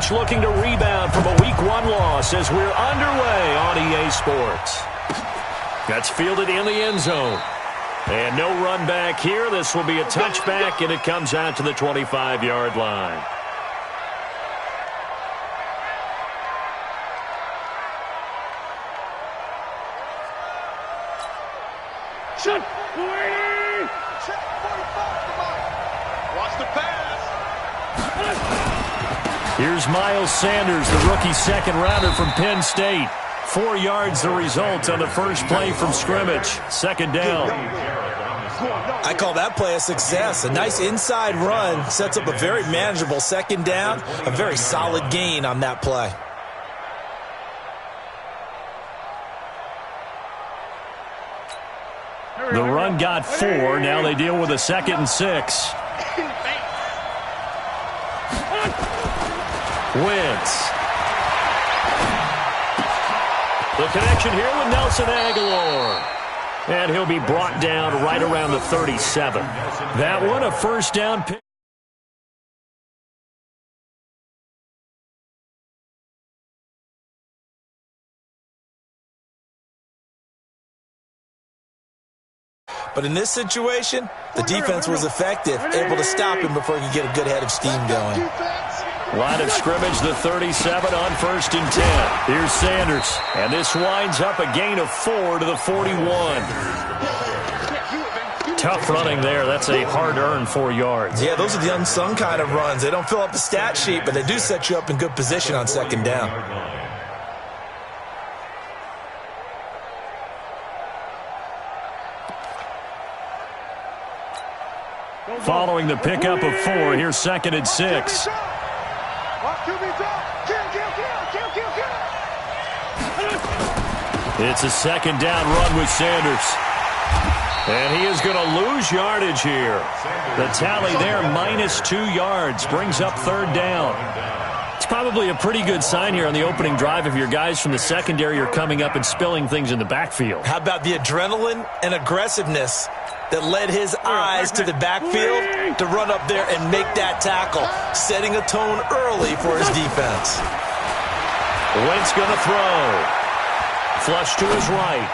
Bucks looking to rebound from a Week 1 loss as we're underway on EA Sports. That's fielded in the end zone. And no run back here. This will be a touchback, and it comes out to the 25-yard line. Shut. Check 45. Come on. Watch the pass. Here's Miles Sanders, the rookie second-rounder from Penn State. 4 yards the result on the first play from scrimmage. Second down. I call that play a success. A nice inside run sets up a very manageable second down. A very solid gain on that play. The run got 4. Now they deal with a 2nd and 6. Wentz. The connection here with Nelson Aguilar. And he'll be brought down right around the 37. That one a first down pick. But in this situation, the defense was effective, able to stop him before he could get a good head of steam going. Line of scrimmage, the 37 on 1st and 10. Here's Sanders. And this winds up a gain of 4 to the 41. Tough running there. That's a hard-earned 4 yards. Yeah, those are the unsung kind of runs. They don't fill up the stat sheet, but they do set you up in good position on second down. Following the pickup of 4, here's 2nd and 6. It's a second down run with Sanders. And he is going to lose yardage here. The tally there, -2 yards, brings up 3rd down. It's probably a pretty good sign here on the opening drive if your guys from the secondary are coming up and spilling things in the backfield. How about the adrenaline and aggressiveness that led his eyes to the backfield to run up there and make that tackle, setting a tone early for his defense. Wentz going to throw. Flush to his right.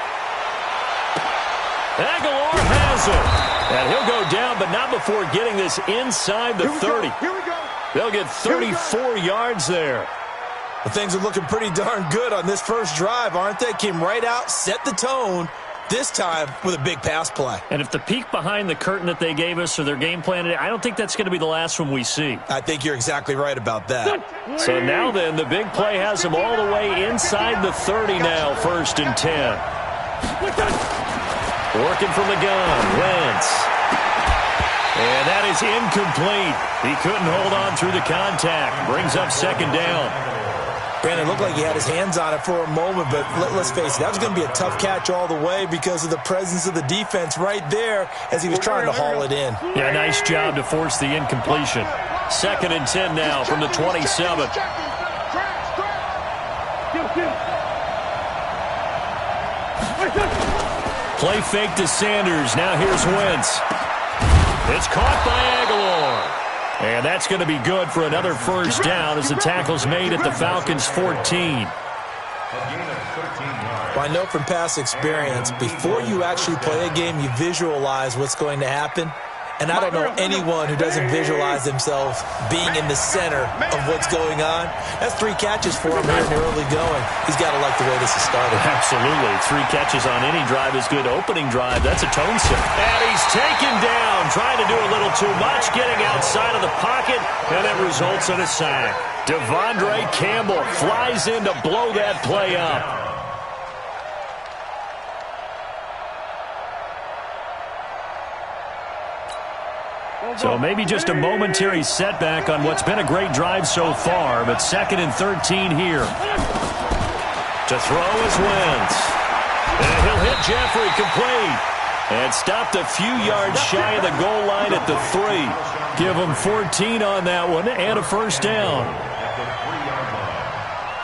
Aguilar has it. And he'll go down, but not before getting this inside the 30. Here we go. They'll get 34 yards there. Well, things are looking pretty darn good on this first drive, aren't they? Came right out, set the tone, this time with a big pass play. And if the peek behind the curtain that they gave us or their game plan today, I don't think that's going to be the last one we see. I think you're exactly right about that. So now then, the big play has them all the way inside the 30 now, 1st and 10. Working from the gun, Wentz. And that is incomplete. He couldn't hold on through the contact. Brings up 2nd down. Brandon, it looked like he had his hands on it for a moment, but let's face it, that was going to be a tough catch all the way because of the presence of the defense right there as he was trying to haul it in. Yeah, nice job to force the incompletion. 2nd and 10 now from the 27. Play fake to Sanders. Now here's Wentz. It's caught by Aguilar. And that's going to be good for another first down as the tackle's made at the Falcons' 14. Well, I know from past experience, before you actually play a game, you visualize what's going to happen. And I don't know anyone who doesn't visualize themselves being in the center of what's going on. That's 3 catches for him here in the early going. He's got to like the way this has started. Absolutely. 3 catches on any drive is good. Opening drive, that's a tone set. And he's taken down, trying to do a little too much, getting outside of the pocket, and it results in a sack. Devondre Campbell flies in to blow that play up. So maybe just a momentary setback on what's been a great drive so far, but 2nd and 13 here. To throw is Wentz. And he'll hit Jeffrey complete. And stopped a few yards shy of the goal line at the 3. Give him 14 on that one and a first down.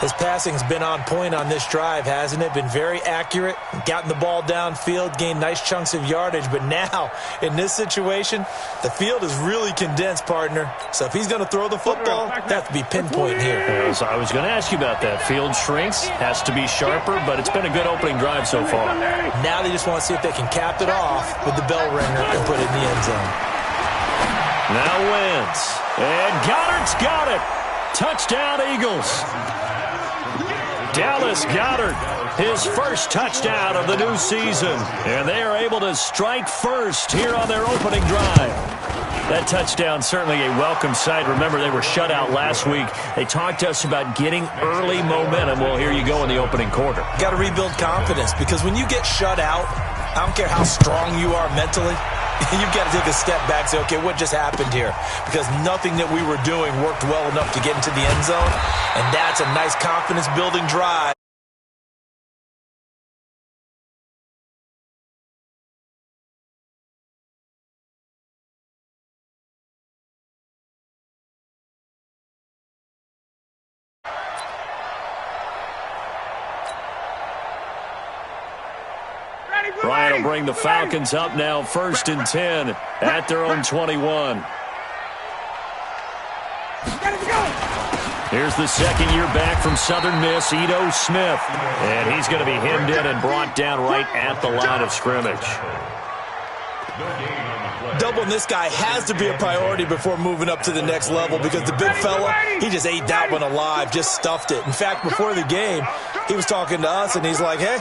His passing's been on point on this drive, hasn't it? Been very accurate, gotten the ball downfield, gained nice chunks of yardage. But now, in this situation, the field is really condensed, partner. So if he's going to throw the football, that has to be pinpoint here. I was going to ask you about that. Field shrinks, has to be sharper, but it's been a good opening drive so far. Now they just want to see if they can cap it off with the bell ringer and put it in the end zone. Now Wentz. And Goddard's got it. Touchdown, Eagles. Dallas Goedert, his first touchdown of the new season. And they are able to strike first here on their opening drive. That touchdown certainly a welcome sight. Remember, they were shut out last week. They talked to us about getting early momentum. Well, here you go in the opening quarter. Got to rebuild confidence, because when you get shut out, I don't care how strong you are mentally, you've got to take a step back and say, okay, what just happened here? Because nothing that we were doing worked well enough to get into the end zone, and that's a nice confidence-building drive. Bryant will bring the Falcons up now, 1st and 10 at their own 21. Here's the second year back from Southern Miss, Ito Smith. And he's going to be hemmed in and brought down right at the line of scrimmage. Doubling this guy has to be a priority before moving up to the next level, because the big fella, he just ate that one alive, just stuffed it. In fact, before the game, he was talking to us, and he's like, hey,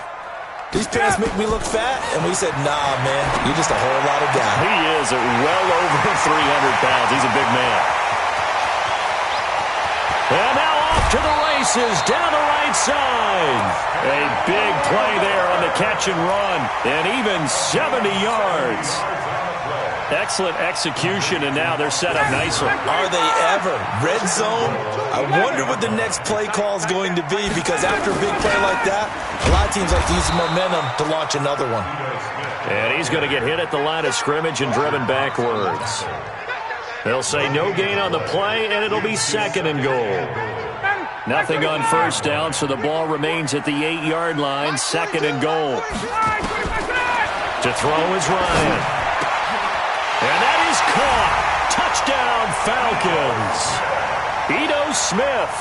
these pants make me look fat? And we said, nah, man, you're just a whole lot of guy. He is well over 300 pounds. He's a big man. And now off to the races, down the right side. A big play there on the catch and run, and even 70 yards. Excellent execution, and now they're set up nicely. Are they ever? Red zone? I wonder what the next play call is going to be, because after a big play like that, a lot of teams like to use the momentum to launch another one. And he's going to get hit at the line of scrimmage and driven backwards. They'll say no gain on the play, and it'll be 2nd and goal. Nothing on first down, so the ball remains at the 8-yard line, 2nd and goal. To throw is Ryan. And that is caught. Touchdown, Falcons. Ito Smith,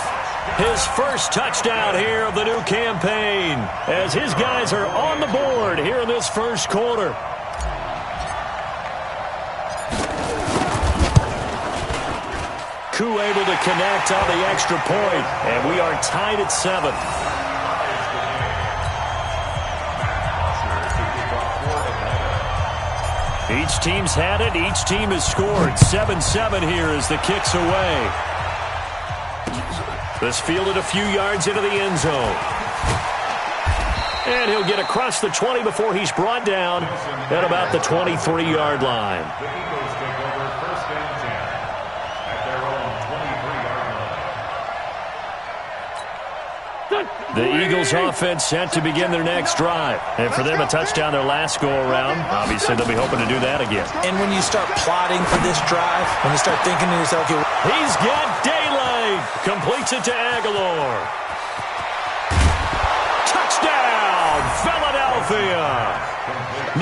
his first touchdown here of the new campaign, as his guys are on the board here in this first quarter. Koo able to connect on the extra point, and we are tied at 7. Each team's had it. Each team has scored. 7-7 here as the kick's away. This fielded a few yards into the end zone. And he'll get across the 20 before he's brought down at about the 23-yard line. The Eagles offense set to begin their next drive. And for them, a touchdown their last go-around. Obviously, they'll be hoping to do that again. And when you start plotting for this drive, when you start thinking to yourself, he's got daylight. Completes it to Aguilar. Touchdown, Philadelphia.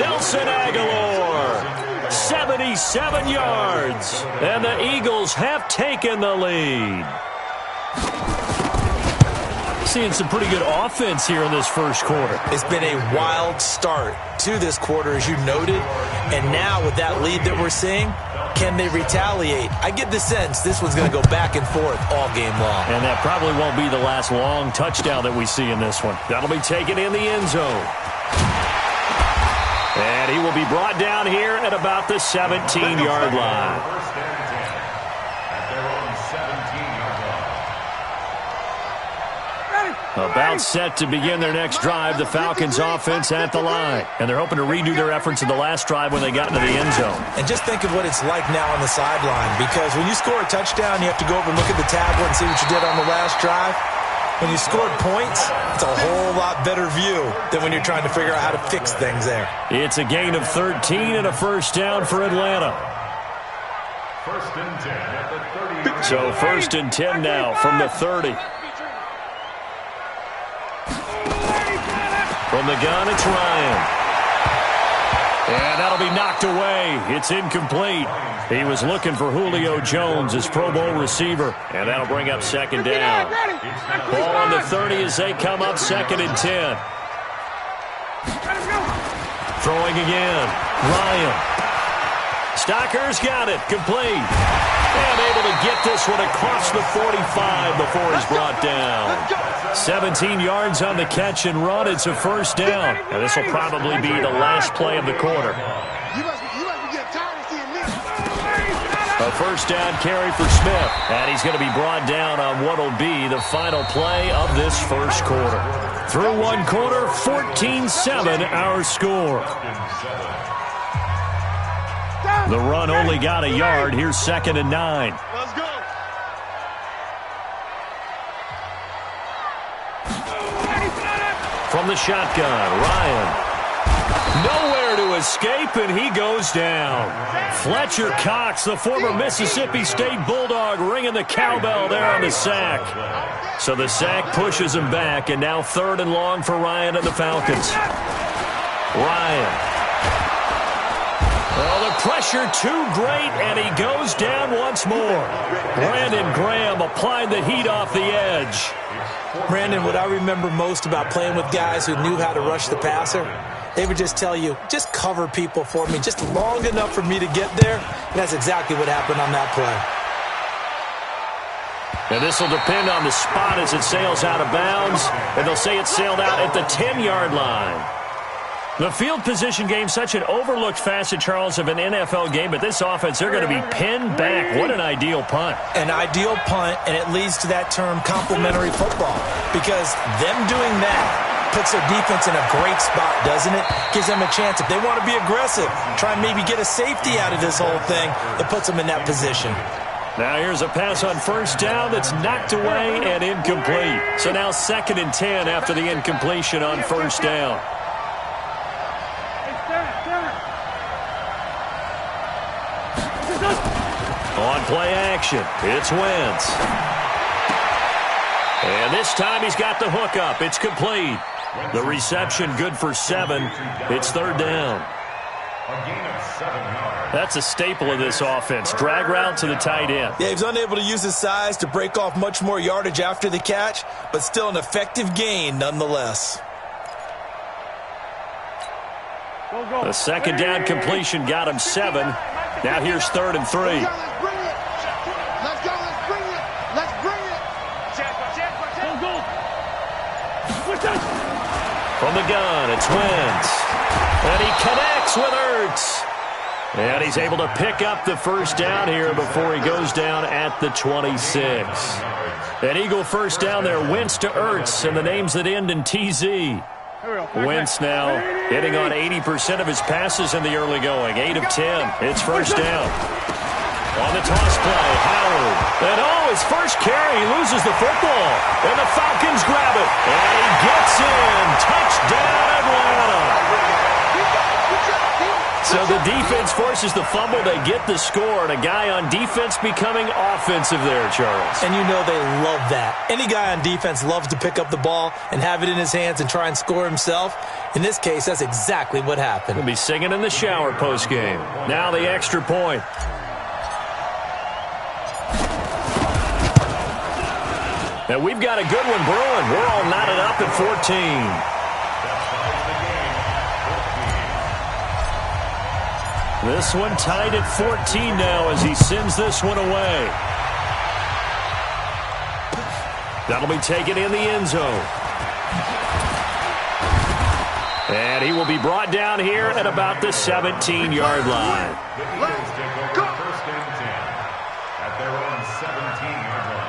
Nelson Aguilar, 77 yards. And the Eagles have taken the lead. Seeing some pretty good offense here in this first quarter. It's been a wild start to this quarter, as you noted. And now with that lead that we're seeing, can they retaliate? I get the sense this one's going to go back and forth all game long. And that probably won't be the last long touchdown that we see in this one. That'll be taken in the end zone. And he will be brought down here at about the 17-yard line. About set to begin their next drive, the Falcons offense at the line. And they're hoping to redo their efforts in the last drive when they got into the end zone. And just think of what it's like now on the sideline, because when you score a touchdown, you have to go over and look at the tablet and see what you did on the last drive. When you scored points, it's a whole lot better view than when you're trying to figure out how to fix things there. It's a gain of 13 and a first down for Atlanta. First and 10 at the 30. So 1st and 10 now from the 30. From the gun, it's Ryan. And that'll be knocked away. It's incomplete. He was looking for Julio Jones, his Pro Bowl receiver. And that'll bring up second down. Ball on the 30 as they come up 2nd and 10. Throwing again. Ryan. Stocker's got it. Complete. And able to get this one across the 45 before he's brought down. 17 yards on the catch and run. It's a first down. And this will probably be the last play of the quarter. A first down carry for Smith. And he's going to be brought down on what will be the final play of this first quarter. Through one quarter, 14-7 our score. The run only got a yard. Here's 2nd and 9. Let's go. From the shotgun, Ryan. Nowhere to escape, and he goes down. Fletcher Cox, the former Mississippi State Bulldog, ringing the cowbell there on the sack. So the sack pushes him back, and now 3rd and long for Ryan and the Falcons. Ryan. Well, the pressure too great, and he goes down once more. Brandon Graham applying the heat off the edge. Brandon, what I remember most about playing with guys who knew how to rush the passer, they would just tell you, just cover people for me, just long enough for me to get there. And that's exactly what happened on that play. And this will depend on the spot as it sails out of bounds. And they'll say it sailed out at the 10-yard line. The field position game, such an overlooked facet, Charles, of an NFL game, but this offense, they're going to be pinned back. What an ideal punt. An ideal punt, and it leads to that term complementary football, because them doing that puts their defense in a great spot, doesn't it? Gives them a chance. If they want to be aggressive, try and maybe get a safety out of this whole thing, it puts them in that position. Now here's a pass on first down that's knocked away and incomplete. So now 2nd and 10 after the incompletion on first down. On play action, it's Wentz. And this time he's got the hook up. It's complete. The reception good for 7. It's 3rd down. A gain of 7 yards. That's a staple of this offense. Drag route to the tight end. Yeah, he's unable to use his size to break off much more yardage after the catch, but still an effective gain nonetheless. The 2nd down completion got him 7. Now here's 3rd and 3. Let's bring it. Let's go. Let's bring it. Let's bring it. From the gun, it's Wentz. And he connects with Ertz. And he's able to pick up the first down here before he goes down at the 26. An Eagle first down there, Wentz to Ertz, and the names that end in TZ. Wentz now hitting on 80% of his passes in the early going. 8 of 10. It's first down. On the toss play, Howard. And his first carry, he loses the football. And the Falcons grab it. And he gets in. Touchdown, Atlanta. So the defense forces the fumble. They get the score. And a guy on defense becoming offensive there, Charles. And you know they love that. Any guy on defense loves to pick up the ball and have it in his hands and try and score himself. In this case, that's exactly what happened. He'll be singing in the shower postgame. Now the extra point. And we've got a good one brewing. We're all knotted up at 14. This one tied at 14 now as he sends this one away. That'll be taken in the end zone. And he will be brought down here at about the 17-yard line. Let's go. First and 10 at their own 17-yard line.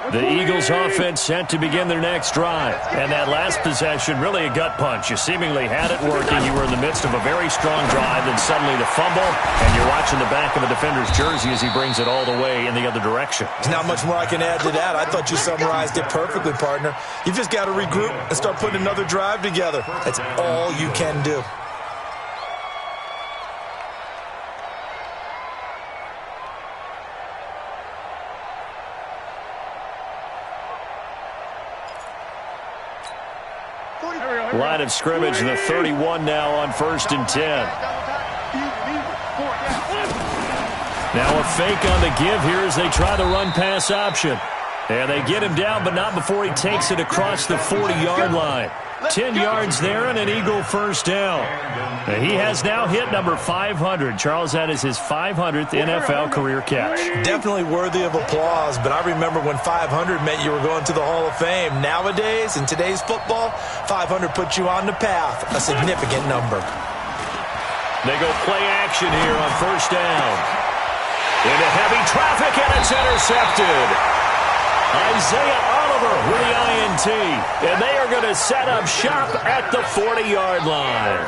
The Eagles offense set to begin their next drive. And that last possession, really a gut punch. You seemingly had it working. You were in the midst of a very strong drive, then suddenly the fumble, and you're watching the back of a defender's jersey as he brings it all the way in the other direction. There's not much more I can add to that. I thought you summarized it perfectly, partner. You've just got to regroup and start putting another drive together. That's all you can do. Line of scrimmage, the 31 now on 1st and 10. Now a fake on the give here as they try the run-pass option. And they get him down, but not before he takes it across the 40-yard line. 10 yards there and an Eagle first down. And he has now hit number 500. Charles, that is his 500th NFL career catch. Definitely worthy of applause, but I remember when 500 meant you were going to the Hall of Fame. Nowadays, in today's football, 500 puts you on the path, a significant number. They go play action here on 1st down. Into heavy traffic, and it's intercepted. Isaiah Oliver with the INT, and they are going to set up shop at the 40-yard line.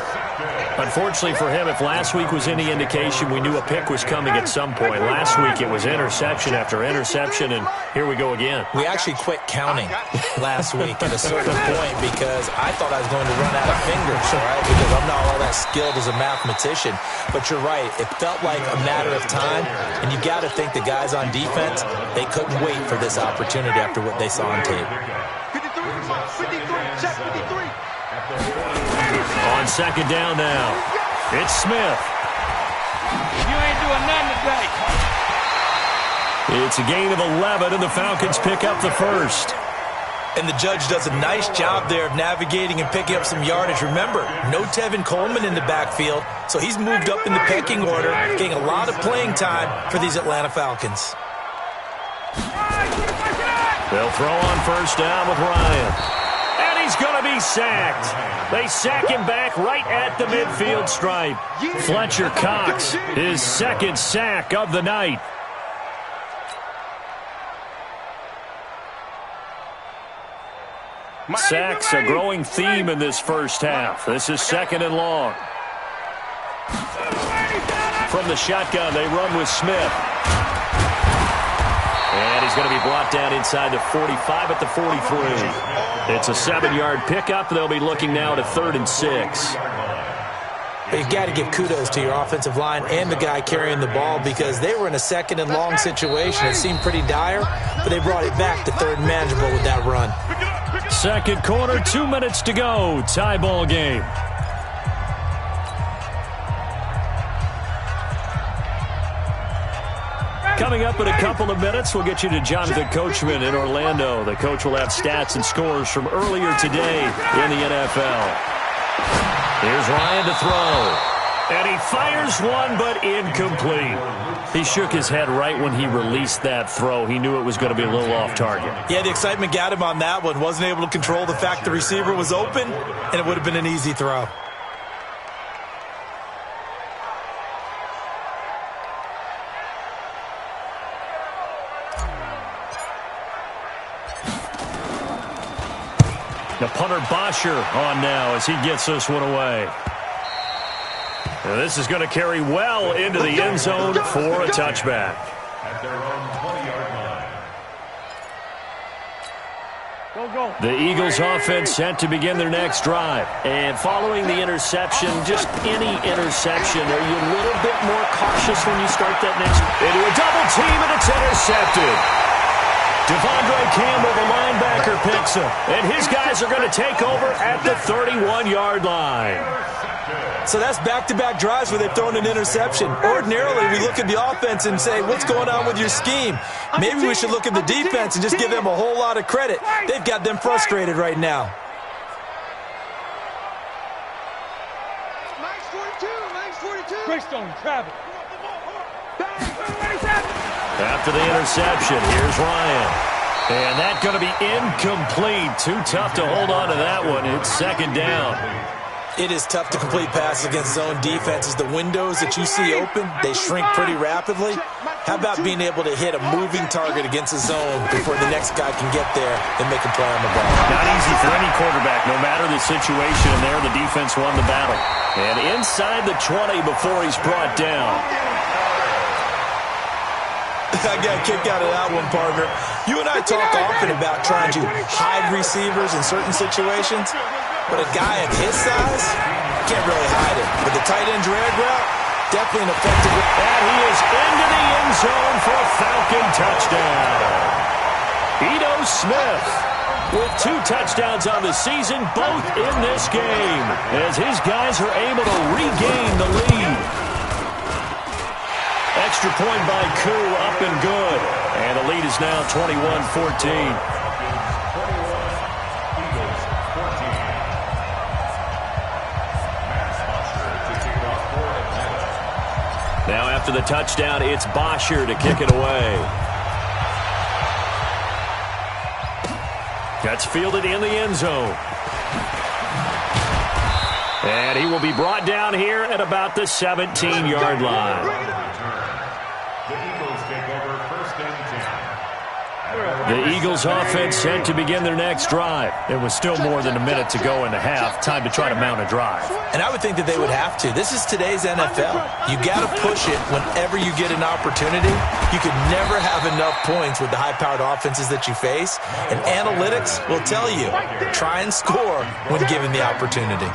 Unfortunately for him, if last week was any indication, we knew a pick was coming at some point. Last week it was interception after interception, and here we go again. We actually quit counting last week at a certain point because I thought I was going to run out of fingers, all right, because I'm not all that skilled as a mathematician. But you're right, it felt like a matter of time, and you got to think the guys on defense, they couldn't wait for this opportunity after what they saw on tape. 53, check 53. On 2nd down now, it's Smith. You ain't doing nothing today. It's a gain of 11, and the Falcons pick up the first. And the judge does a nice job there of navigating and picking up some yardage. Remember, no Tevin Coleman in the backfield, so he's moved up in the pecking order, getting a lot of playing time for these Atlanta Falcons. They'll throw on 1st down with Ryan. And he's going to be sacked. They sack him back right at the midfield stripe. Fletcher Cox, his 2nd sack of the night. Sacks a growing theme in this first half. This is 2nd and long. From the shotgun, they run with Smith. And he's going to be brought down inside the 45 at the 43. It's a 7-yard pickup. They'll be looking now to 3rd and 6. You've got to give kudos to your offensive line and the guy carrying the ball because they were in a 2nd and long situation. It seemed pretty dire, but they brought it back to 3rd and manageable with that run. 2nd quarter, 2 minutes to go. Tie ball game. Coming up in a couple of minutes, we'll get you to Jonathan Coachman in Orlando. The coach will have stats and scores from earlier today in the NFL. Here's Ryan to throw. And he fires one, but incomplete. He shook his head right when he released that throw. He knew it was going to be a little off target. Yeah, the excitement got him on that one. Wasn't able to control the fact the receiver was open, and it would have been an easy throw. The punter Bosher on now as he gets this one away. And this is going to carry well into the end zone for a touchback. At their own 20-yard line. The Eagles offense set to begin their next drive. And following the interception, just any interception, are you a little bit more cautious when you start that next? Into a double team, and it's intercepted. Devondre Campbell, the linebacker, picks him. And his guys are going to take over at the 31-yard line. So that's back-to-back drives where they've thrown an interception. Ordinarily, we look at the offense and say, what's going on with your scheme? Maybe we should look at the defense and just give them a whole lot of credit. They've got them frustrated right now. Nice 42. Greystone, travel. After the interception, here's Ryan. And that's going to be incomplete. Too tough to hold on to that one. It's 2nd down. It is tough to complete passes against zone defenses. The windows that you see open, they shrink pretty rapidly. How about being able to hit a moving target against a zone before the next guy can get there and make a play on the ball? Not easy for any quarterback, no matter the situation. And there, the defense won the battle. And inside the 20 before he's brought down. I got a kick out of that one, partner. You and I talk often about trying to hide receivers in certain situations, but a guy of his size can't really hide it. But the tight end drag route, definitely an effective. And he is into the end zone for a Falcon touchdown. Ito Smith with 2 touchdowns on the season, both in this game, as his guys are able to regain the lead. Extra point by Koo, up and good. And the lead is now 21-14. Now after the touchdown, it's Bosher to kick it away. That's fielded in the end zone. And he will be brought down here at about the 17-yard line. The Eagles take over first and 10. The Eagles offense set to begin their next drive. It was still more than a minute to go in the half. Time to try to mount a drive. And I would think that they would have to. This is today's NFL. You got to push it whenever you get an opportunity. You can never have enough points with the high-powered offenses that you face. And analytics will tell you, try and score when given the opportunity.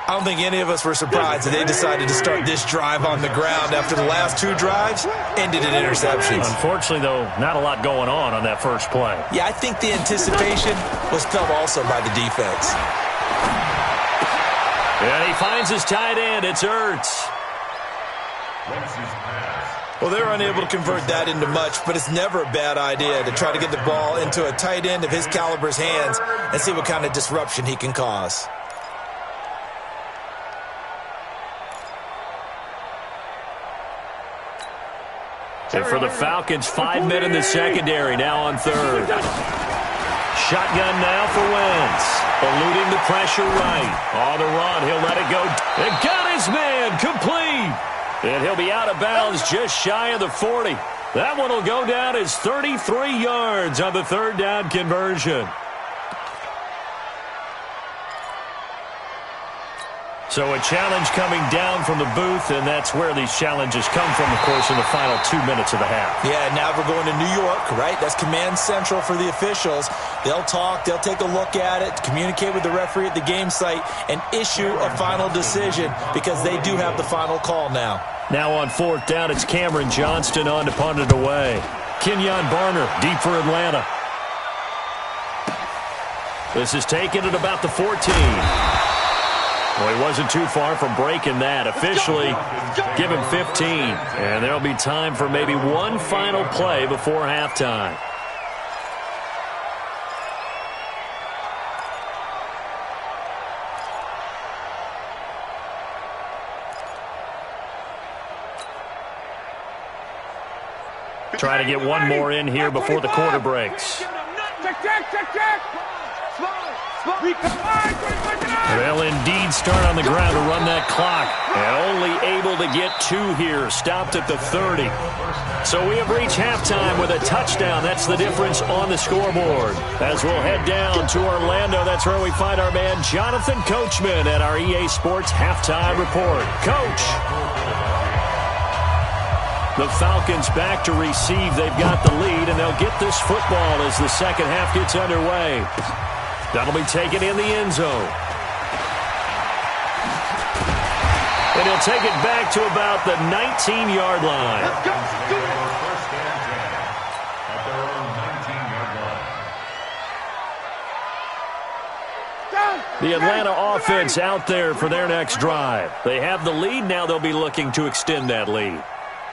I don't think any of us were surprised that they decided to start this drive on the ground after the last 2 drives ended in interceptions. Unfortunately, though, not a lot going on that first play. Yeah, I think the anticipation was felt also by the defense. And he finds his tight end. It's Ertz. Well, they're unable to convert that into much, but it's never a bad idea to try to get the ball into a tight end of his caliber's hands and see what kind of disruption he can cause. And for the Falcons, 5 men in the secondary, now on third. Shotgun now for Wentz. Eluding the pressure right. On the run, he'll let it go. And got his man, complete. And he'll be out of bounds just shy of the 40. That one will go down as 33 yards on the third down conversion. So a challenge coming down from the booth, and that's where these challenges come from, of course, in the final 2 minutes of the half. Yeah, now we're going to New York, right? That's command central for the officials. They'll talk, they'll take a look at it, communicate with the referee at the game site, and issue a final decision because they do have the final call now. Now on 4th down, it's Cameron Johnston on to punt it away. Kenyon Barner, deep for Atlanta. This is taken at about the 14. Well, he wasn't too far from breaking that. Officially, give him 15. And there'll be time for maybe one final play before halftime. Trying to get one more in here before the quarter breaks. They'll indeed start on the ground to run that clock. And only able to get 2 here. Stopped at the 30. So we have reached halftime with a touchdown. That's the difference on the scoreboard. As we'll head down to Orlando, that's where we find our man Jonathan Coachman at our EA Sports Halftime Report. Coach. The Falcons back to receive. They've got the lead, and they'll get this football as the second half gets underway. That'll be taken in the end zone. And he'll take it back to about the 19-yard line. Let's go. First and 10 at their own 19-yard line. The Atlanta offense out there for their next drive. They have the lead. Now they'll be looking to extend that lead.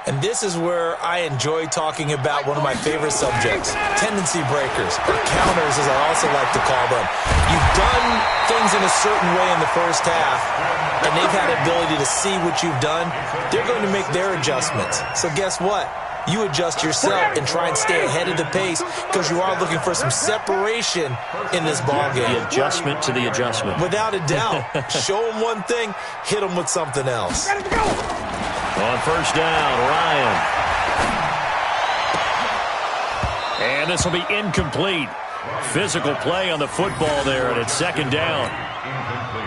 And this is where I enjoy talking about one of my favorite subjects, tendency breakers, or counters as I also like to call them. You've done things in a certain way in the first half, and they've had the ability to see what you've done. They're going to make their adjustments. So guess what? You adjust yourself and try and stay ahead of the pace because you are looking for some separation in this ballgame. The adjustment to the adjustment. Without a doubt. Show them one thing, hit them with something else. On first down, Ryan. And this will be incomplete. Physical play on the football there, and it's second down.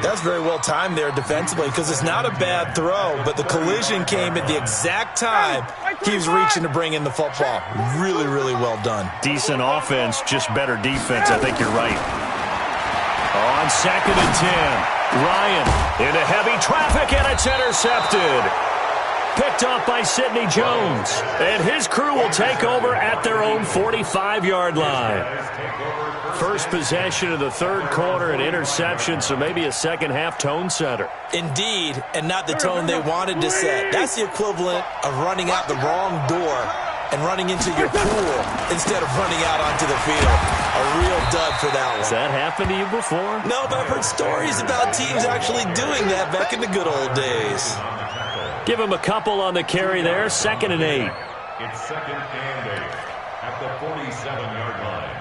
That's very well timed there defensively because it's not a bad throw, but the collision came at the exact time he was reaching to bring in the football. Really, really well done. Decent offense, just better defense. I think you're right. On second and 10, Ryan into heavy traffic, and it's intercepted. Picked off by Sidney Jones. And his crew will take over at their own 45-yard line. First possession of the third quarter, an interception, so maybe a second-half tone setter. Indeed, and not the tone they wanted to set. That's the equivalent of running out the wrong door and running into your pool instead of running out onto the field. A real dud for that one. Has that happened to you before? No, but I've heard stories about teams actually doing that back in the good old days. Give him a couple on the carry there, 2nd and 8. It's 2nd and 8 at the 47-yard line.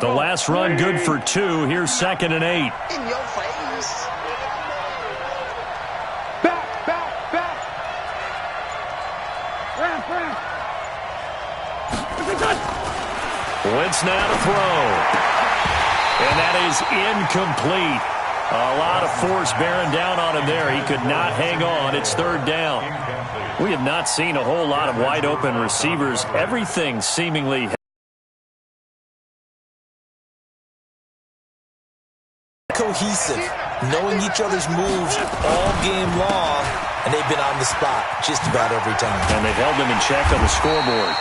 The last run good for 2. Here's 2nd and 8. In your face. Back. Wentz now to throw. And that is incomplete. A lot of force bearing down on him there. He could not hang on. It's 3rd down. We have not seen a whole lot of wide-open receivers. Everything seemingly cohesive, knowing each other's moves all game long, and they've been on the spot just about every time. And they've held them in check on the scoreboard.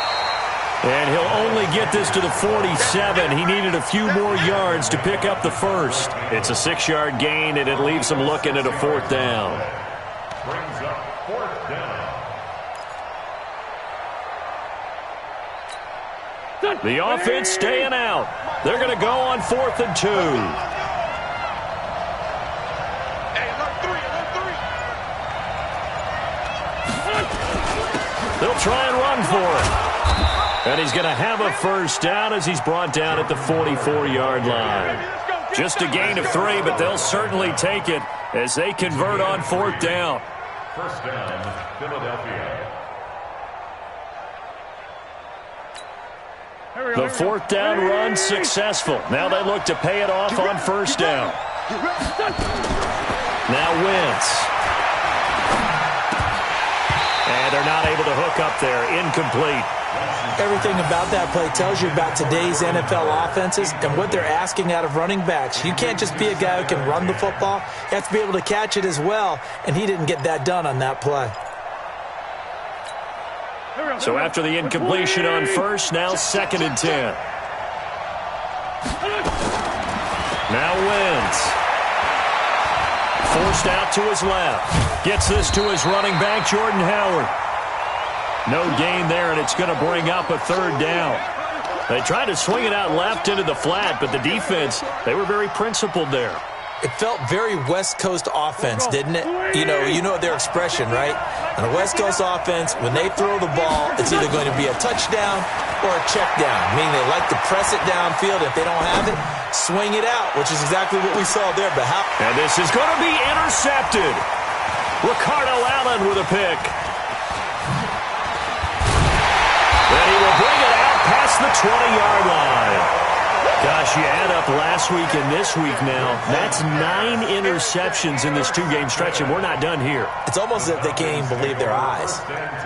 And he'll only get this to the 47. He needed a few more yards to pick up the first. It's a 6-yard gain, and it leaves him looking at a 4th down. Brings up 4th down. The offense staying out. They're going to go on 4th and 2. They'll try and run for it. And he's going to have a first down as he's brought down at the 44-yard line. Just a gain of 3, but they'll certainly take it as they convert on 4th down. First down, Philadelphia. The 4th down run successful. Now they look to pay it off on 1st down. Now Wentz. And they're not able to hook up there. Incomplete. Everything about that play tells you about today's NFL offenses and what they're asking out of running backs. You can't just be a guy who can run the football. You have to be able to catch it as well, and he didn't get that done on that play. So after the incompletion on 1st, now 2nd and 10. Now Wentz. Forced out to his left. Gets this to his running back, Jordan Howard. No gain there, and it's going to bring up a 3rd down. They tried to swing it out left into the flat, but the defense, they were very principled there. It felt very West Coast offense, didn't it? You know their expression, right? On a West Coast offense, when they throw the ball, it's either going to be a touchdown or a check down, meaning they like to press it downfield. If they don't have it, swing it out, which is exactly what we saw there. But and this is going to be intercepted. Ricardo Allen with a pick. And he will bring it out past the 20-yard line. Gosh, you add up last week and this week now, that's 9 interceptions in this 2-game stretch, and we're not done here. It's almost as if they can't even believe their eyes.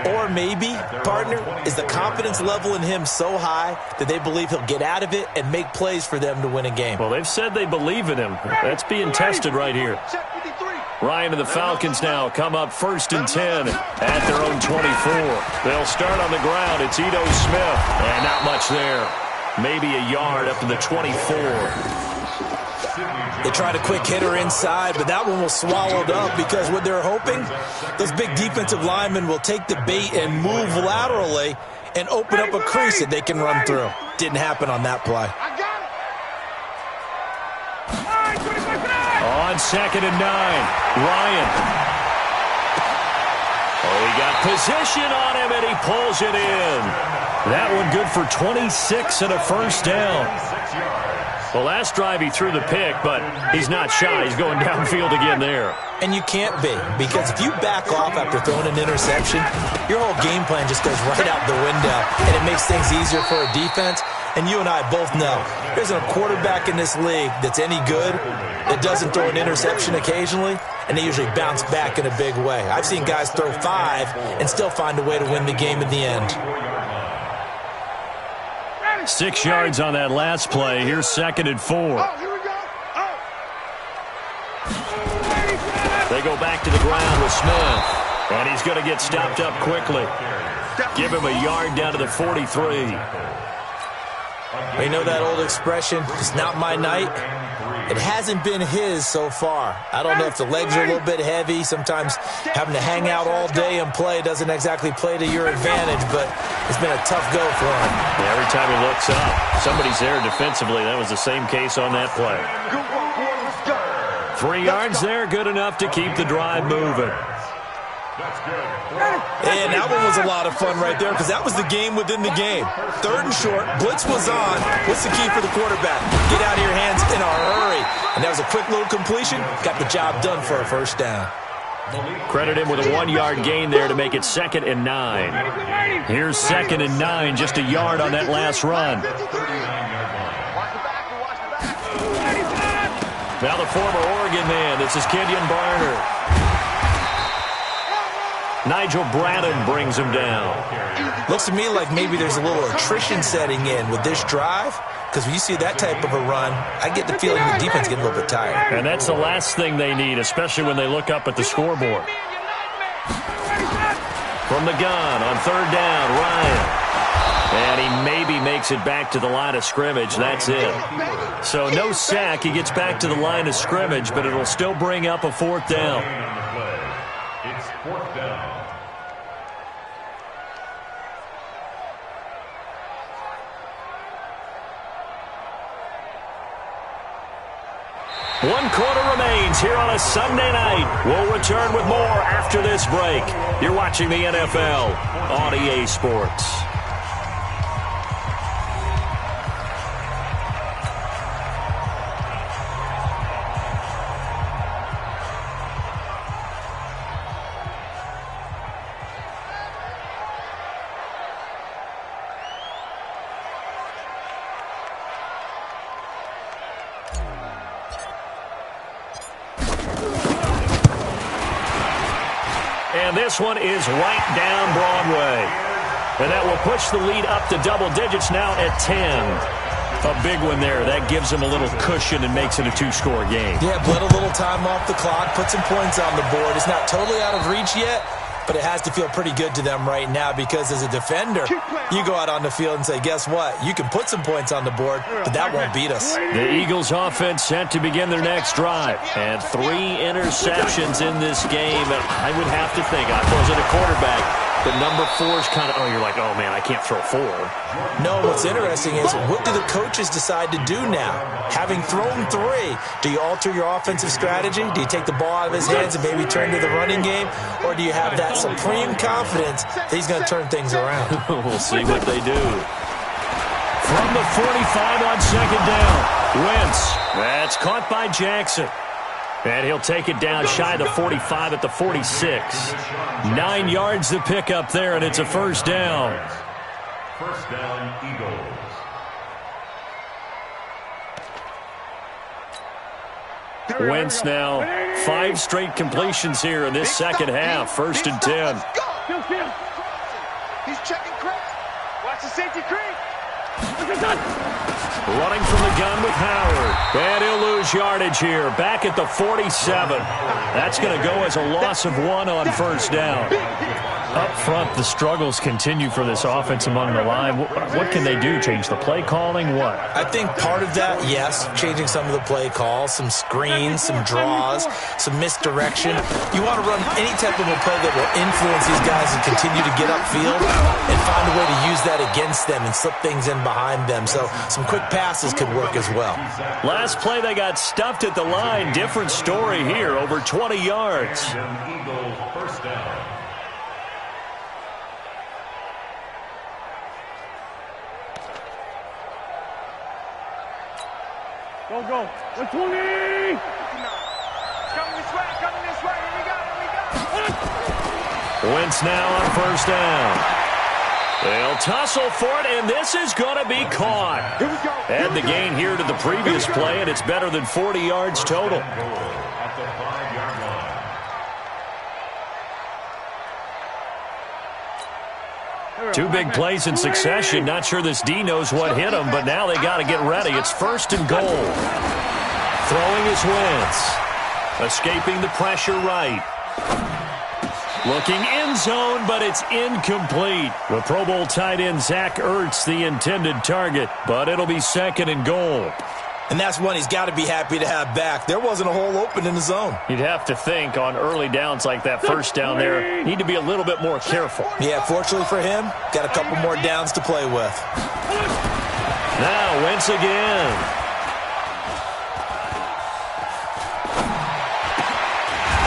Or maybe, partner, is the confidence level in him so high that they believe he'll get out of it and make plays for them to win a game. Well, they've said they believe in him. That's being tested right here. Ryan and the Falcons now come up 1st and 10 at their own 24. They'll start on the ground. It's Ito Smith, and not much there. Maybe a yard up to the 24. They tried a quick hitter inside, but that one was swallowed up because what they're hoping, those big defensive linemen will take the bait and move laterally and open up a crease that they can run through. Didn't happen on that play. On 2nd and 9, Ryan. Oh, he got position on him, and he pulls it in. That one good for 26 and a first down. The last drive he threw the pick, but he's not shy. He's going downfield again there. And you can't be, because if you back off after throwing an interception, your whole game plan just goes right out the window, and it makes things easier for a defense. And you and I both know there's a quarterback in this league that's any good that doesn't throw an interception occasionally, and they usually bounce back in a big way. I've seen guys throw 5 and still find a way to win the game in the end. 6 yards on that last play. Here's 2nd and 4. They They go back to the ground with Smith. And he's going to get stopped up quickly. Give him a yard down to the 43. You know that old expression, it's not my night? It hasn't been his so far. I don't know if the legs are a little bit heavy. Sometimes having to hang out all day and play doesn't exactly play to your advantage, but it's been a tough go for him. Yeah, every time he looks up, somebody's there defensively. That was the same case on that play. 3 yards there, good enough to keep the drive moving. And that one was a lot of fun right there because that was the game within the game. 3rd and short, blitz was on. What's the key for the quarterback? Get out of your hands in a hurry. And that was a quick little completion. Got the job done for a first down. Credit him with a 1-yard gain there to make it 2nd and 9. Here's 2nd and 9, just a yard on that last run. Now the former Oregon man, this is Kenyon Barner. Nigel Bradden brings him down. Looks to me like maybe there's a little attrition setting in with this drive, because when you see that type of a run, I get the feeling the defense getting a little bit tired. And that's the last thing they need, especially when they look up at the scoreboard. From the gun on 3rd down, Ryan. And he maybe makes it back to the line of scrimmage. That's it. So no sack. He gets back to the line of scrimmage, but it'll still bring up a 4th down. It's 4th down. One quarter remains here on a Sunday night. We'll return with more after this break. You're watching the NFL on EA Sports. And this one is right down Broadway. And that will push the lead up to double digits now at 10. A big one there. That gives them a little cushion and makes it a 2-score game. Yeah, bled a little time off the clock, put some points on the board. It's not totally out of reach yet, but it has to feel pretty good to them right now because as a defender, you go out on the field and say, guess what? You can put some points on the board, but that won't beat us. The Eagles offense set to begin their next drive. And 3 interceptions in this game. And I would have to think, I wasn't a quarterback, but number 4 is kind of, oh, you're like, oh, man, I can't throw 4. No, what's interesting is what do the coaches decide to do now? Having thrown 3, do you alter your offensive strategy? Do you take the ball out of his hands and maybe turn to the running game? Or do you have that supreme confidence that he's going to turn things around? We'll see what they do. From the 45 on 2nd down, Wentz. That's caught by Jackson. And he'll take it down shy of the 45 at the 46. 9 yards to pick up there, and it's a first down. First down, Eagles. Wentz now 5 straight completions here in this second half. 1st and 10. He's checking Chris. Watch the safety creep. Running from the gun with Howard. And he'll lose yardage here. Back at the 47. That's going to go as a loss of 1 on first down. Up front, the struggles continue for this offense among the line. What can they do? Change the play calling? What? I think part of that, yes, changing some of the play calls, some screens, some draws, some misdirection. You want to run any type of a play that will influence these guys and continue to get upfield and find a way to use that against them and slip things in behind them. So some quick passes could work as well. Last play, they got stuffed at the line. Different story here, over 20 yards. Eagles first down. Go. 120! Coming this way, here we go. Wentz now on first down. They'll tussle for it, and this is going to be caught. Add the gain here to the previous play, and it's better than 40 yards total. At the 5-yard line. 2 big plays in succession. Not sure this D knows what hit him, but now they got to get ready. It's 1st and goal. Throwing is Wentz. Escaping the pressure right. Looking end zone, but it's incomplete. The Pro Bowl tight end Zach Ertz, the intended target, but it'll be 2nd and goal. And that's one he's got to be happy to have back. There wasn't a hole open in the zone. You'd have to think on early downs like that first down there, need to be a little bit more careful. Yeah, fortunately for him, got a couple more downs to play with. Now, Wentz again.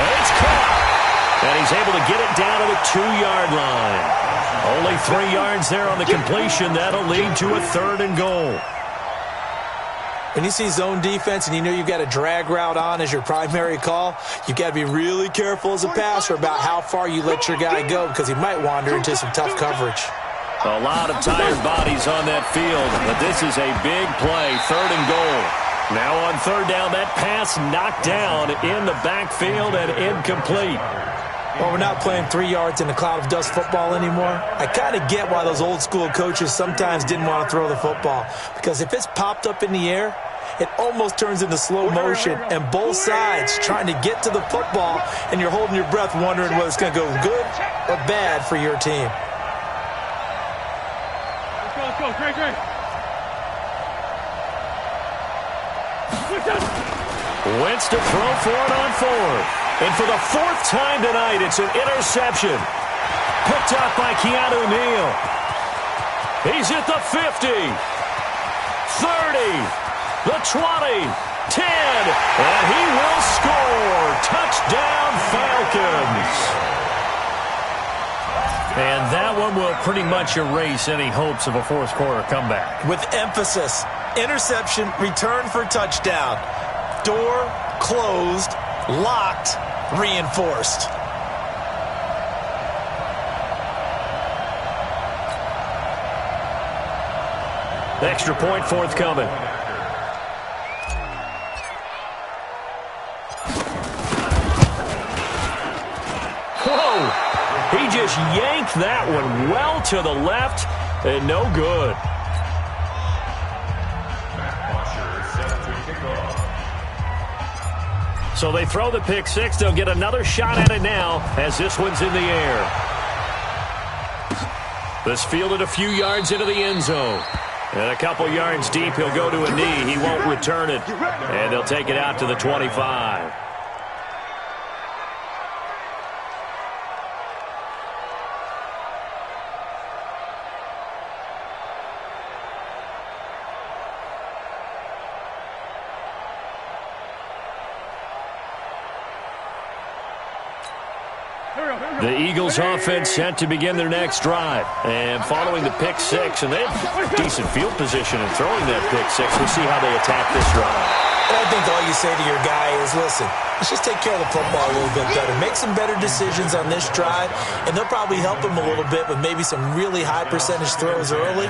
And it's caught. And he's able to get it down to the 2-yard line. Only 3 yards there on the completion. That'll lead to a 3rd and goal. When you see zone defense and you know you've got a drag route on as your primary call, you've got to be really careful as a passer about how far you let your guy go because he might wander into some tough coverage. A lot of tired bodies on that field, but this is a big play, 3rd and goal. Now on 3rd down, that pass knocked down in the backfield and incomplete. Well, we're not playing 3 yards in a cloud of dust football anymore. I kind of get why those old school coaches sometimes didn't want to throw the football. Because if it's popped up in the air, it almost turns into slow motion. And both sides trying to get to the football, and you're holding your breath wondering whether it's going to go good or bad for your team. Let's go. Great. Wentz to throw for it on 4th. And for the 4th time tonight, it's an interception. Picked up by Keanu Neal. He's at the 50, 30, the 20, 10, and he will score. Touchdown, Falcons. And that one will pretty much erase any hopes of a 4th quarter comeback. With emphasis, interception, return for touchdown. Door closed, locked, reinforced. Extra point forthcoming. Whoa! He just yanked that one well to the left and no good. So they throw the pick 6. They'll get another shot at it now as this one's in the air. This fielded a few yards into the end zone. And a couple yards deep, he'll go to a knee. He won't return it. And they'll take it out to the 25. The Eagles offense set to begin their next drive. And following the pick 6, and they have decent field position in throwing that pick 6. We'll see how they attack this drive. I think all you say to your guy is, listen, let's just take care of the football a little bit better. Make some better decisions on this drive, and they'll probably help him a little bit with maybe some really high percentage throws early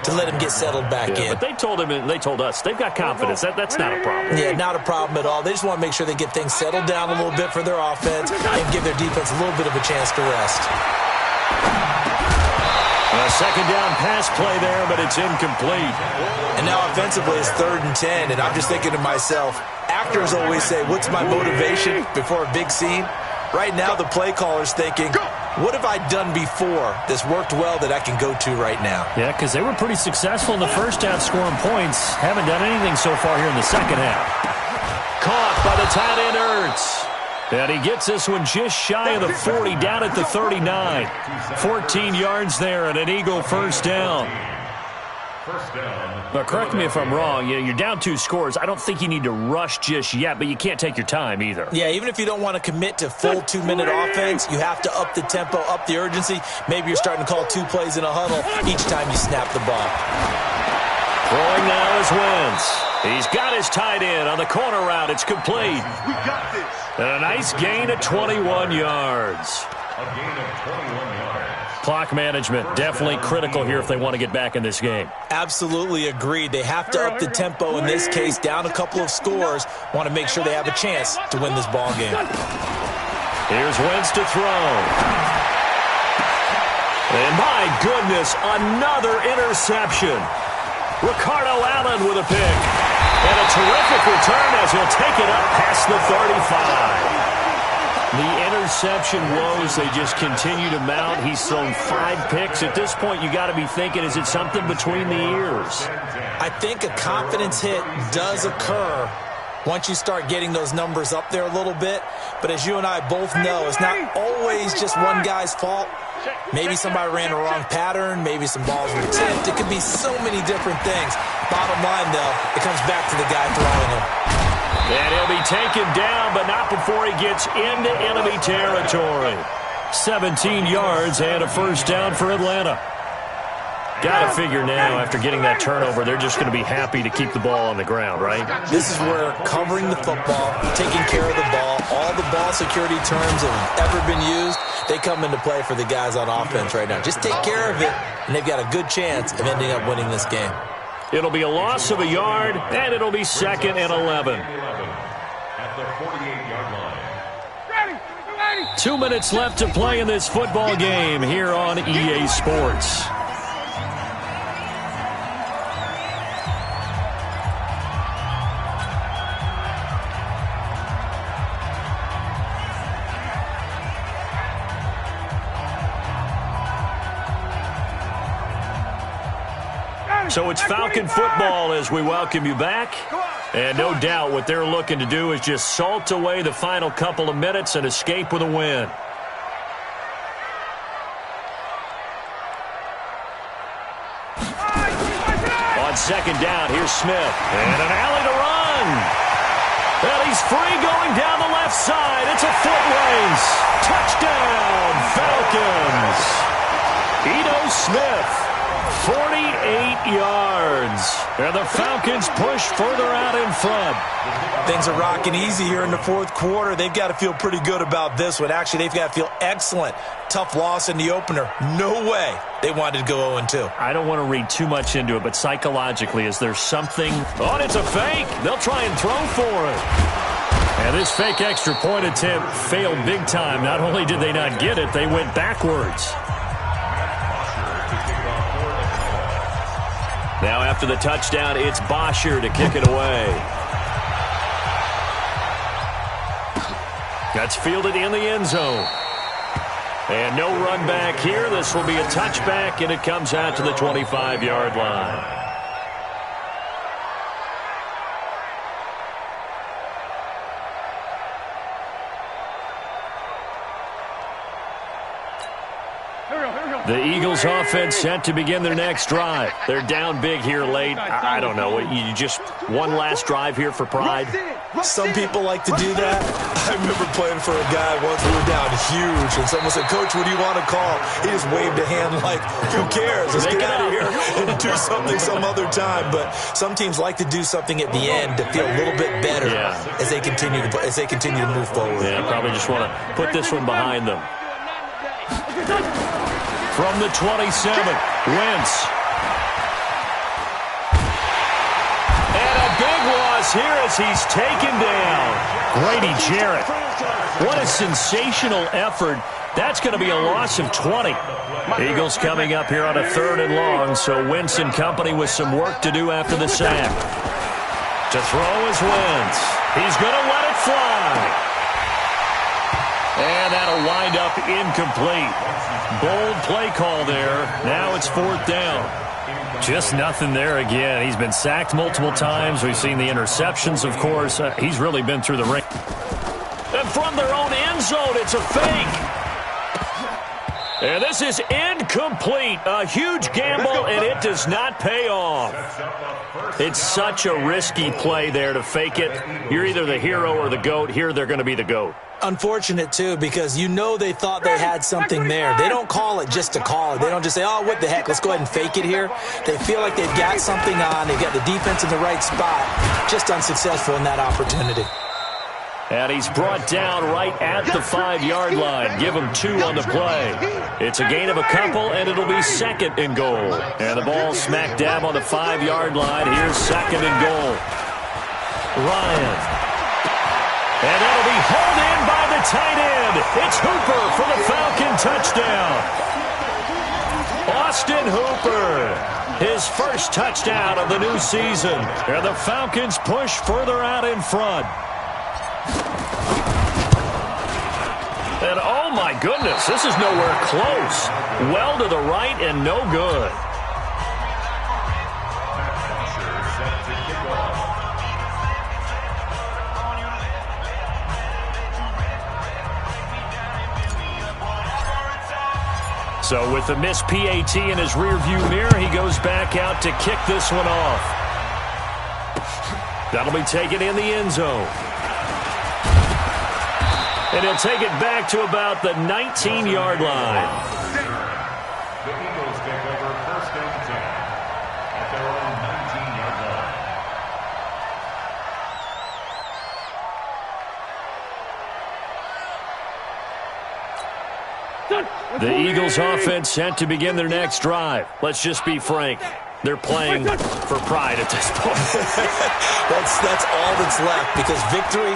to let him get settled back in. But they told him and they told us they've got confidence. That's not a problem. Yeah, not a problem at all. They just want to make sure they get things settled down a little bit for their offense and give their defense a little bit of a chance to rest. A 2nd down pass play there, but it's incomplete. And now offensively it's 3rd and 10, and I'm just thinking to myself, actors always say, what's my motivation before a big scene? Right now the play caller's thinking, what have I done before that's worked well that I can go to right now? Yeah, because they were pretty successful in the first half scoring points. Haven't done anything so far here in the second half. Caught by the tight end Ertz. And he gets this one just shy of the 40, down at the 39. 14 yards there and an Eagle first down. But correct me if I'm wrong, you're down 2 scores. I don't think you need to rush just yet, but you can't take your time either. Yeah, even if you don't want to commit to full 2-minute offense, you have to up the tempo, up the urgency. Maybe you're starting to call 2 plays in a huddle each time you snap the ball. Throwing now is Wentz. He's got his tight end on the corner route. It's complete. We got this. And a nice gain of 21 yards. A gain of 21 yards. Clock management, definitely critical here if they want to get back in this game. Absolutely agreed. They have to up the tempo in this case, down a couple of scores. Want to make sure they have a chance to win this ball game. Here's Wentz to throw. And my goodness, another interception. Ricardo Allen with a pick. And a terrific return as he'll take it up past the 35. The interception woes, they just continue to mount. He's thrown 5 picks. At this point, you got to be thinking, is it something between the ears? I think a confidence hit does occur once you start getting those numbers up there a little bit. But as you and I both know, it's not always just one guy's fault. Maybe somebody ran a wrong pattern. Maybe some balls were tipped. It could be so many different things. Bottom line, though, it comes back to the guy throwing them. And he'll be taken down, but not before he gets into enemy territory. 17 yards and a first down for Atlanta. Got to figure now, after getting that turnover, they're just going to be happy to keep the ball on the ground, right? This is where covering the football, taking care of the ball, all the ball security terms that have ever been used, they come into play for the guys on offense right now. Just take care of it, and they've got a good chance of ending up winning this game. It'll be a loss of a yard, and it'll be 2nd and 11. At the 48-yard line. Ready. 2 minutes left to play in this football game here on EA Sports. So it's Falcon football as we welcome you back. And no doubt what they're looking to do is just salt away the final couple of minutes and escape with a win. On 2nd down, here's Smith. And an alley to run. And he's free going down the left side. It's a foot race. Touchdown, Falcons. Ito Smith. 48 yards. And the Falcons push further out in front. Things are rocking easy here in the 4th quarter. They've got to feel pretty good about this one. Actually, they've got to feel excellent. Tough loss in the opener. No way they wanted to go 0-2. I don't want to read too much into it, but psychologically, is there something? Oh, it's a fake. They'll try and throw for it. And this fake extra point attempt failed big time. Not only did they not get it, they went backwards. Now after the touchdown, it's Bosher to kick it away. That's fielded in the end zone. And no run back here. This will be a touchback, and it comes out to the 25-yard line. The Eagles offense set to begin their next drive. They're down big here late. I don't know. You just one last drive here for pride? Some people like to do that. I remember playing for a guy once. We were down huge, and someone said, "Coach, what do you want to call?" He just waved a hand like, who cares? Let's get out of here and do something some other time. But some teams like to do something at the end to feel a little bit better as they continue to move forward. Yeah, probably just want to put this one behind them. From the 27, Wentz. And a big loss here as he's taken down. Grady Jarrett. What a sensational effort. That's going to be a loss of 20. Eagles coming up here on a 3rd and long, so Wentz and company with some work to do after the sack. To throw is Wentz. He's going to let it fly. And that'll wind up incomplete. Bold play call there. Now it's 4th down. Just nothing there again. He's been sacked multiple times. We've seen the interceptions, of course. He's really been through the ring. And from their own end zone, it's a fake. And this is incomplete. A huge gamble, and it does not pay off. It's such a risky play there to fake it. You're either the hero or the GOAT. Here, they're going to be the GOAT. Unfortunate, too, because you know they thought they had something there. They don't call it just to call it. They don't just say, oh, what the heck, let's go ahead and fake it here. They feel like they've got something on. They've got the defense in the right spot. Just unsuccessful in that opportunity. And he's brought down right at the 5-yard line. Give him 2 on the play. It's a gain of a couple, and it'll be 2nd and goal. And the ball smack dab on the 5-yard line. Here's 2nd and goal. Ryan. And that'll be hauled in by the tight end. It's Hooper for the Falcon touchdown. Austin Hooper, his first touchdown of the new season. And the Falcons push further out in front. And oh my goodness, this is nowhere close. Well to the right and no good. So with the missed PAT in his rearview mirror, he goes back out to kick this one off. That'll be taken in the end zone. And he'll take it back to about the 19-yard line. The Eagles take over first and 10 at their own 19-yard line. The Eagles offense set to begin their next drive. Let's just be frank. They're playing for pride at this point. That's all that's left, because victory,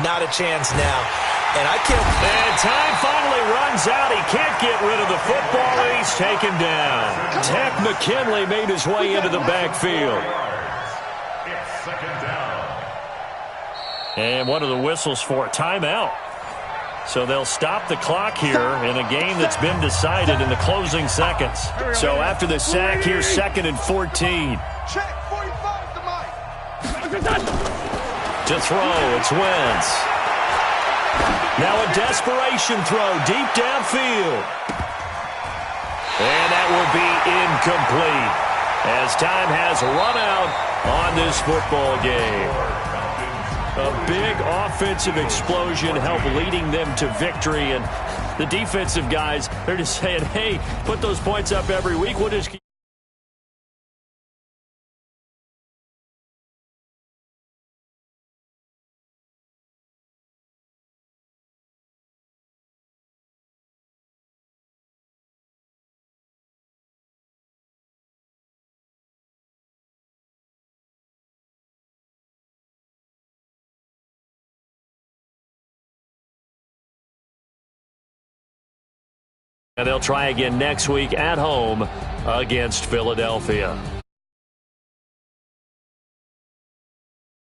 not a chance now. And I can't... And time finally runs out. He can't get rid of the football, and he's taken down. Tech McKinley made his way into the backfield. It's second down. And what are the whistles for? Timeout. So they'll stop the clock here in a game that's been decided in the closing seconds. So after the sack, here's 2nd and 14. Check 45 to Mike. To throw, it's Wentz. Now a desperation throw deep downfield. And that will be incomplete as time has run out on this football game. A big offensive explosion helped leading them to victory. And the defensive guys, they're just saying, hey, put those points up every week. We'll just keep... And they'll try again next week at home against Philadelphia.